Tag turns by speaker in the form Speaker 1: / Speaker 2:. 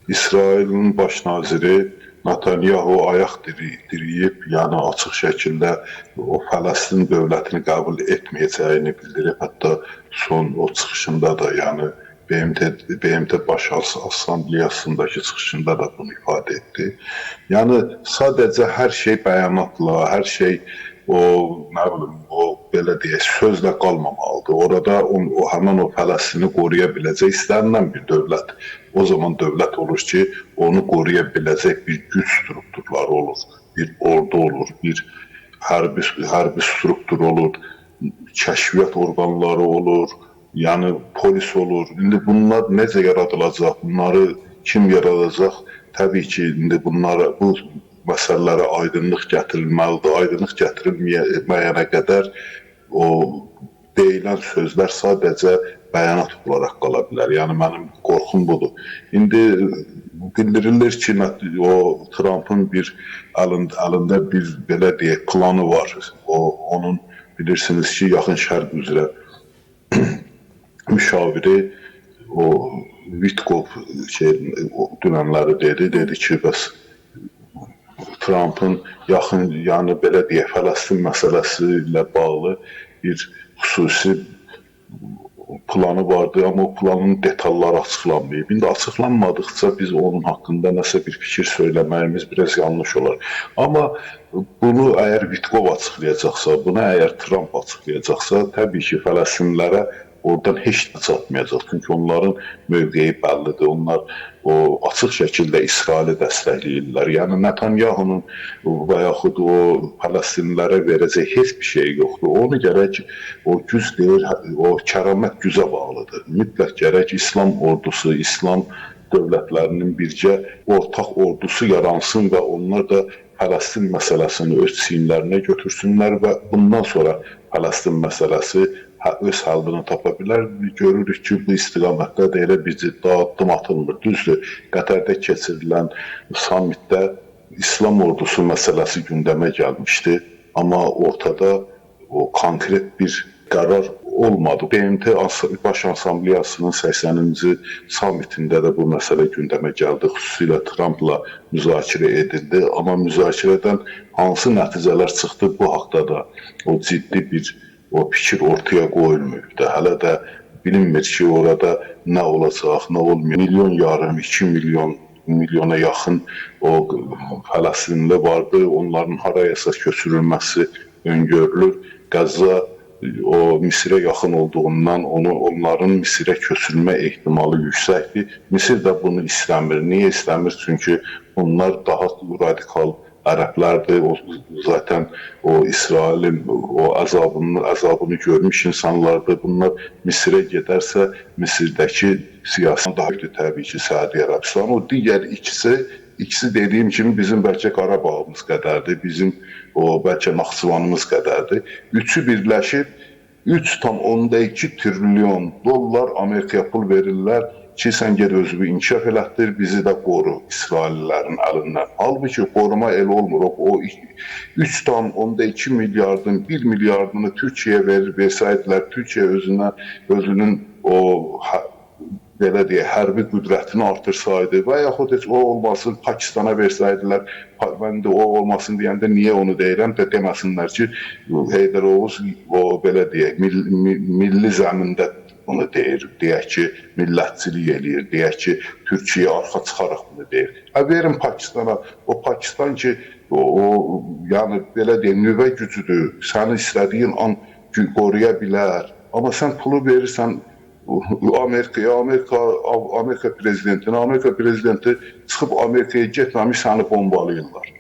Speaker 1: İsrailin baş naziri Netanyahu ayaq diriyib, yəni açıq şəkildə o Fələstin dövlətini qəbul etməyəcəyini bildirib. Hətta son o çıxışında da, yəni BMT Baş Assambleyasındakı çıxışında da bunu ifadə etdi. Yəni sadəcə hər şey bəyanatla, hər şey o nə bilim, o belə deyək, sözlə qalmamalıdır. Orada həmin o Fələstini qoruya biləcək istənilən bir dövlət, o zaman dövlət olur ki, onu qoruya biləcək bir güc strukturları olur, bir ordu olur, bir hərbi struktur olur, kəşfiyyat orqanları olur, yəni polis olur. İndi bunlar necə yaradılacaq, bunları kim yaradacaq? Təbii ki, indi bu məsələlərə aydınlıq gətirilməlidir. Aydınlıq gətirilməyənə qədər o deyilən sözlər sadəcə bəyanat olaraq qala bilər. Yəni mənim qorxum budur. İndi bildirilir ki, o Trump'ın bir əlində bir belə deyək planı var. Onun bilirsiniz ki, Yaxın Şərq üzrə müşaviri o Vitkov dünənləri dedi ki, bəs Trump'ın yaxın, yəni belə deyək, Fələstin məsələsi ilə bağlı bir xüsusi planı vardı, amma o planın detalları açıqlanmayıb. İndi açıqlanmadıqca biz onun haqqında nəsə bir fikir söyləməyimiz biraz yanlış olar. Amma bunu əgər Vitkov açıqlayacaqsa, bunu əgər Trump açıqlayacaqsa, təbii ki, Fələstinlilərə oradan heç nə çatmayacaq. Çünki onların mövqeyi bəllidir. Onlar açıq şəkildə İsraili dəstəkləyirlər. Yəni Netanyahunun və yaxud o Fələstinlilərə verəcək heç bir şey yoxdur. Onu gərək o güc deyir, o kəramət gücə bağlıdır. Mütləq gərək İslam ordusu, İslam dövlətlərinin bircə ortaq ordusu yaransın və onlar da Fələstin məsələsini öz çiyinlərinə götürsünlər və bundan sonra Fələstin məsələsi öz həllini tapa bilər. Görürük ki, bu istiqamətdə də elə bir ciddi addım atılmır. Düzdür, Qətərdə keçirilən sammitdə İslam ordusu məsələsi gündəmə gəlmişdi, amma ortada o konkret bir qərar olmadı. BMT Baş Assambleyasının 80-ci sammitində də bu məsələ gündəmə gəldi. Xüsusilə Trump'la müzakirə edildi, amma müzakirədən hansı nəticələr çıxdı, bu haqda da o ciddi bir fikir ortaya qoyulmuyub da. Hələ də bilinmir ki, orada nə olacaq, nə olmayacaq. Milyon yarım, 2 milyona yaxın o Fələstinli vardı. Onların harayasa köçürülməsi öngörülür. Qəzza o Misirə yaxın olduğundan onların Misirə köçürülmə ehtimalı yüksəkdir. Misir də bunu istəmir. Niyə istəmir? Çünki onlar daha radikal ərəblərdir, zaten o İsrailin o əzabını görmüş insanlardır. Bunlar Misirə gedərsə, Misirdəki siyasi daha təbii ki, Səudiyyə Ərəbistan. O digər ikisi dediyim kimi bizim bəlkə Qarabağımız qədərdir, bizim o bəlkə Naxçıvanımız qədərdir. Üçü birləşib 3,2 trilyon dollar Amerikaya pul verirlər ki, sən ged özünü inkişaf elətdir, bizi də qoru İsraillilərin əlindən. Halbuki qoruma el olmur. O 3,2 milyardın 1 milyardını Türkiyəyə versəydilər, Türkiyə özünün o belə deyək, hərbi qüdrətini artırsaydı və yaxud heç o olmasın, Pakistana versəydilər, mən də o olmasın deyəndə niyə onu deyirəm də deməsinlər ki, Heydər Oğuz o belə deyək, milli zəmində bunu deyir, deyək ki, millətçilik eləyir, deyək ki, Türkiyə arxa çıxaraq bunu deyir. Verin Pakistana, o Pakistan ki, yəni belə deyək, nüvə gücüdür, səni istədiyin an qoruya bilər, amma sən pulu verirsən Amerikaya, Amerika prezidentinə, Amerika prezidenti çıxıb Amerikaya getməmiş səni bombalayırlar.